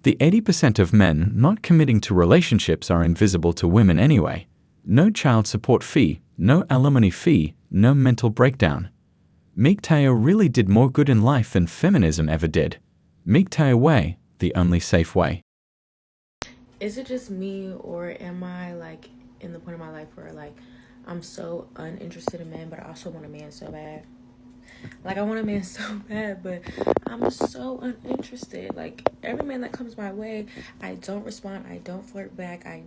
The 80% of men not committing to relationships are invisible to women anyway. No child support fee, no alimony fee, no mental breakdown. MGT0W really did more good in life than feminism ever did. MGT0W way, the only safe way. Is it just me, or am I like in the point of my life where like I'm so uninterested in men, but I also want a man so bad? Like I want a man so bad, but I'm so uninterested. Like every man that comes my way, I don't respond, I don't flirt back, I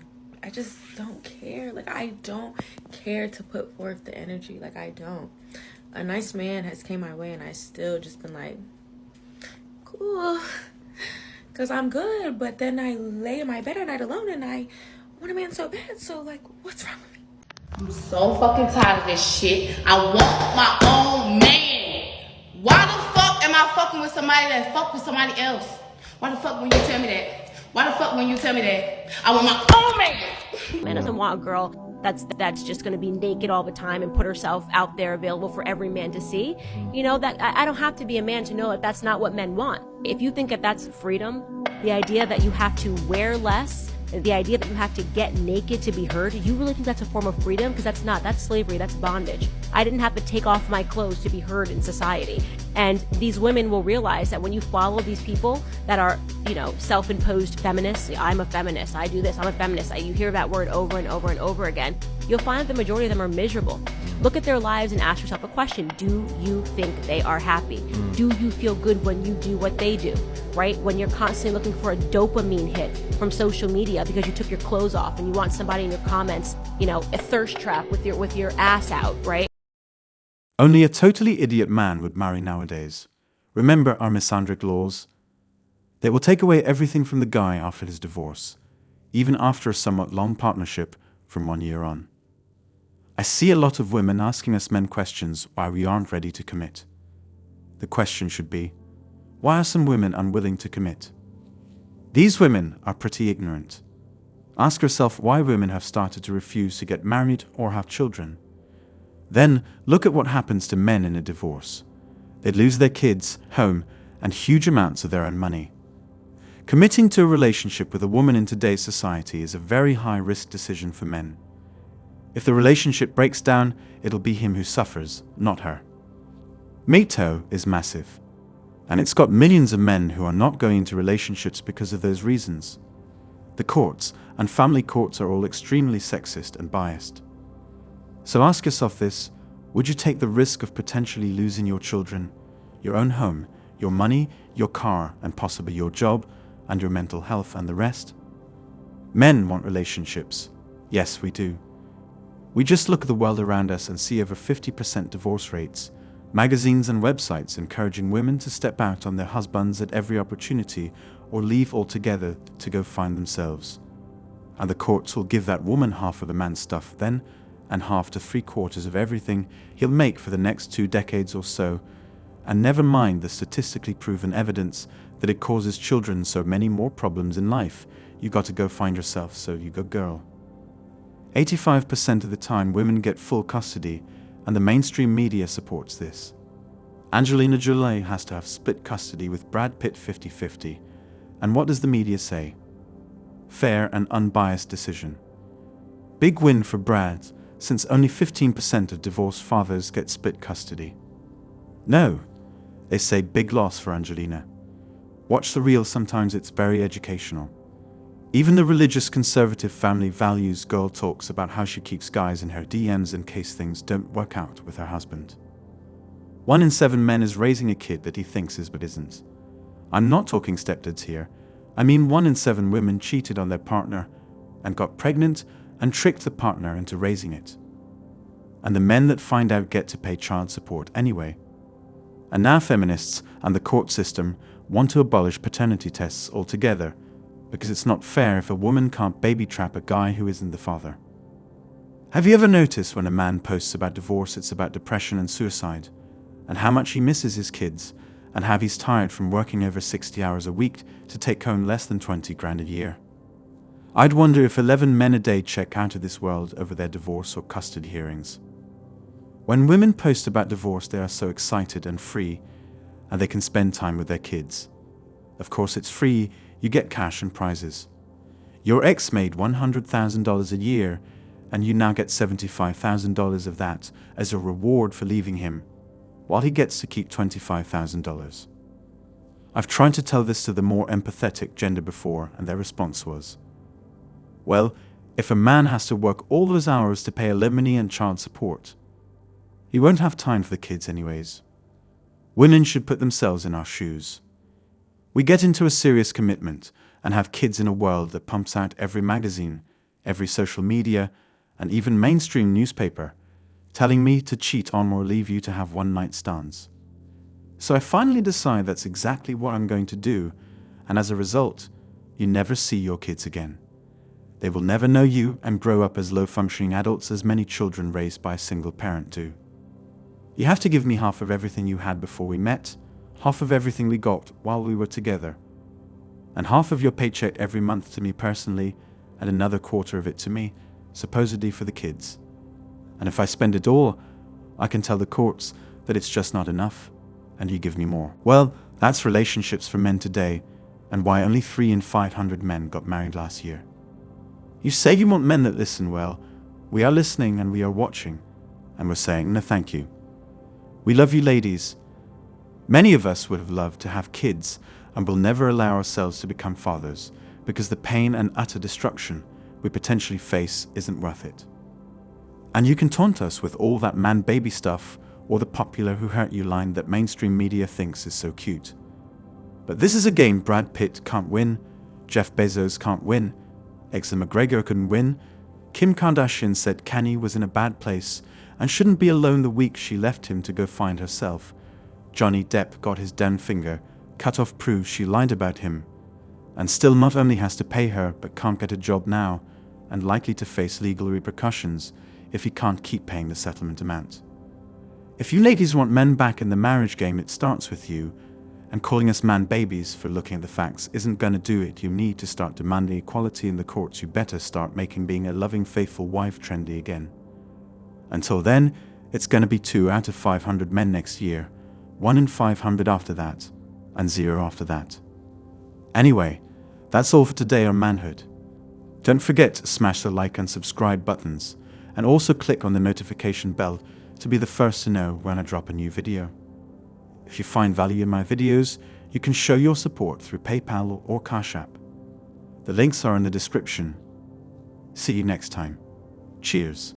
just don't care. Like I don't care to put forth the energy. Like I don't. A nice man has came my way and I still just been like, cool, because I'm good. But then I lay in my bed at night alone and I want a man so bad. So like, what's wrong with me? I'm so fucking tired of this shit. I want my own man. Why the fuck am I fucking with somebody that fuck with somebody else? Why the fuck when you tell me that? Why the fuck when you tell me that? I want my own man. Man doesn't want a girl that's just going to be naked all the time and put herself out there available for every man to see. You know, that I don't have to be a man to know that that's not what men want. If you think that that's freedom, the idea that you have to wear less, the idea that you have to get naked to be heard, you really think that's a form of freedom? Because that's slavery, that's bondage. I didn't have to take off my clothes to be heard in society. And these women will realize that when you follow these people that are, you know, self-imposed feminists, I'm a feminist, I do this, I'm a feminist, you hear that word over and over and over again, you'll find that the majority of them are miserable. Look at their lives and ask yourself a question. Do you think they are happy? Do you feel good when you do what they do, right? When you're constantly looking for a dopamine hit from social media because you took your clothes off and you want somebody in your comments, you know, a thirst trap with your ass out, right? Only a totally idiot man would marry nowadays. Remember our misandric laws? They will take away everything from the guy after his divorce, even after a somewhat long partnership from 1 year on. I see a lot of women asking us men questions why we aren't ready to commit. The question should be, why are some women unwilling to commit? These women are pretty ignorant. Ask yourself why women have started to refuse to get married or have children. Then look at what happens to men in a divorce. They lose their kids, home, and huge amounts of their own money. Committing to a relationship with a woman in today's society is a very high-risk decision for men. If the relationship breaks down, it'll be him who suffers, not her. MGT0W is massive, and it's got millions of men who are not going into relationships because of those reasons. The courts and family courts are all extremely sexist and biased. So ask yourself this: would you take the risk of potentially losing your children, your own home, your money, your car, and possibly your job, and your mental health and the rest? Men want relationships. Yes, we do. We just look at the world around us and see over 50% divorce rates, magazines and websites encouraging women to step out on their husbands at every opportunity or leave altogether to go find themselves. And the courts will give that woman half of the man's stuff then, and half to 3/4 of everything he'll make for the next 2 decades or so, and never mind the statistically proven evidence that it causes children so many more problems in life. You got to go find yourself, so you go girl. 85% of the time women get full custody, and the mainstream media supports this. Angelina Jolie has to have split custody with Brad Pitt 50-50, and what does the media say? Fair and unbiased decision. Big win for Brad, since only 15% of divorced fathers get split custody. No, they say big loss for Angelina. Watch the reel, sometimes it's very educational. Even the religious conservative family values girl talks about how she keeps guys in her DMs in case things don't work out with her husband. 1 in 7 men is raising a kid that he thinks is but isn't. I'm not talking stepdads here. I mean 1 in 7 women cheated on their partner and got pregnant and tricked the partner into raising it. And the men that find out get to pay child support anyway. And now feminists and the court system want to abolish paternity tests altogether, because it's not fair if a woman can't baby trap a guy who isn't the father. Have you ever noticed when a man posts about divorce, it's about depression and suicide, and how much he misses his kids, and how he's tired from working over 60 hours a week to take home less than 20 grand a year? I'd wonder if 11 men a day check out of this world over their divorce or custody hearings. When women post about divorce, they are so excited and free, and they can spend time with their kids. Of course, it's free. you get cash and prizes. Your ex made $100,000 a year, and you now get $75,000 of that as a reward for leaving him, while he gets to keep $25,000. I've tried to tell this to the more empathetic gender before, and their response was, well, if a man has to work all those hours to pay alimony and child support, he won't have time for the kids anyways. Women should put themselves in our shoes. We get into a serious commitment and have kids in a world that pumps out every magazine, every social media, and even mainstream newspaper, telling me to cheat on or leave you to have one-night stands. So I finally decide that's exactly what I'm going to do, and as a result, you never see your kids again. They will never know you and grow up as low-functioning adults as many children raised by a single parent do. You have to give me half of everything you had before we met, half of everything we got while we were together, and half of your paycheck every month to me personally, and another quarter of it to me, supposedly for the kids. And if I spend it all, I can tell the courts that it's just not enough, and you give me more. Well, that's relationships for men today, and why only 3 in 500 men got married last year. You say you want men that listen. Well, we are listening and we are watching, and we're saying no thank you. We love you ladies. Many of us would have loved to have kids and will never allow ourselves to become fathers because the pain and utter destruction we potentially face isn't worth it. And you can taunt us with all that man-baby stuff or the popular "who hurt you" line that mainstream media thinks is so cute. But this is a game Brad Pitt can't win, Jeff Bezos can't win, Exxon McGregor couldn't win, Kim Kardashian said Kanye was in a bad place and shouldn't be alone the week she left him to go find herself. Johnny Depp got his down finger, cut off proves she lied about him, and still not only has to pay her but can't get a job now, and likely to face legal repercussions if he can't keep paying the settlement amount. If you ladies want men back in the marriage game, it starts with you, and calling us man babies for looking at the facts isn't going to do it. You need to start demanding equality in the courts. You better start making being a loving, faithful wife trendy again. Until then, it's going to be 2 out of 500 men next year, 1 in 500 after that, and 0 after that. Anyway, that's all for today on manhood. Don't forget to smash the like and subscribe buttons, and also click on the notification bell to be the first to know when I drop a new video. If you find value in my videos, you can show your support through PayPal or Cash App. The links are in the description. See you next time. Cheers.